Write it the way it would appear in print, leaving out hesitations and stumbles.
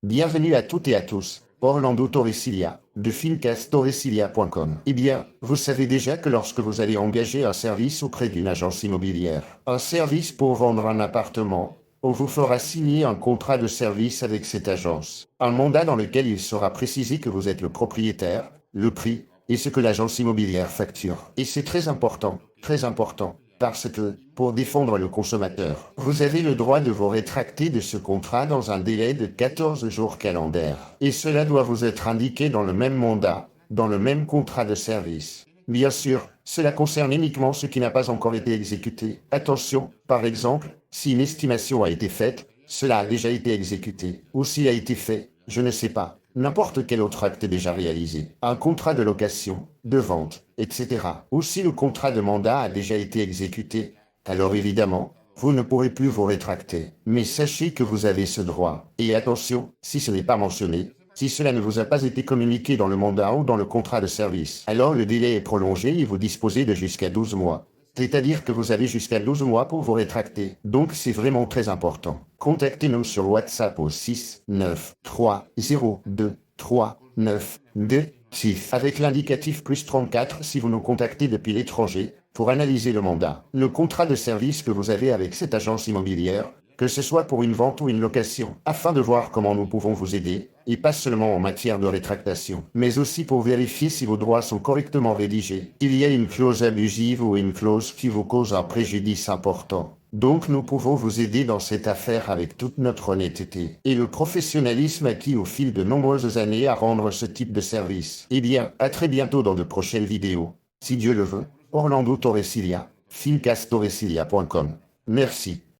Bienvenue à toutes et à tous, Orlando Torresilia, de Fincastorresilia.com. Eh bien, vous savez déjà que lorsque vous allez engager un service auprès d'une agence immobilière, un service pour vendre un appartement, on vous fera signer un contrat de service avec cette agence. Un mandat dans lequel il sera précisé que vous êtes le propriétaire, le prix, et ce que l'agence immobilière facture. Et c'est très important, parce que, pour défendre le consommateur, vous avez le droit de vous rétracter de ce contrat dans un délai de 14 jours calendaires. Et cela doit vous être indiqué dans le même mandat, dans le même contrat de service. Bien sûr, cela concerne uniquement ce qui n'a pas encore été exécuté. Attention, par exemple, si une estimation a été faite, cela a déjà été exécuté. Ou s'il a été fait, je ne sais pas. N'importe quel autre acte déjà réalisé, un contrat de location, de vente, etc. Ou si le contrat de mandat a déjà été exécuté, alors évidemment, vous ne pourrez plus vous rétracter. Mais sachez que vous avez ce droit. Et attention, si ce n'est pas mentionné, si cela ne vous a pas été communiqué dans le mandat ou dans le contrat de service, alors le délai est prolongé et vous disposez de jusqu'à 12 mois. C'est-à-dire que vous avez jusqu'à 12 mois pour vous rétracter. Donc c'est vraiment très important. Contactez-nous sur WhatsApp au 6 9 3 0 2 3 9 2 6 avec l'indicatif plus 34 si vous nous contactez depuis l'étranger pour analyser le mandat. Le contrat de service que vous avez avec cette agence immobilière, que ce soit pour une vente ou une location, afin de voir comment nous pouvons vous aider, et pas seulement en matière de rétractation, mais aussi pour vérifier si vos droits sont correctement rédigés. Il y a une clause abusive ou une clause qui vous cause un préjudice important. Donc nous pouvons vous aider dans cette affaire avec toute notre honnêteté et le professionnalisme acquis au fil de nombreuses années à rendre ce type de service. Eh bien, à très bientôt dans de prochaines vidéos. Si Dieu le veut, Orlando Torresilia, Fincastorresilia.com. Merci.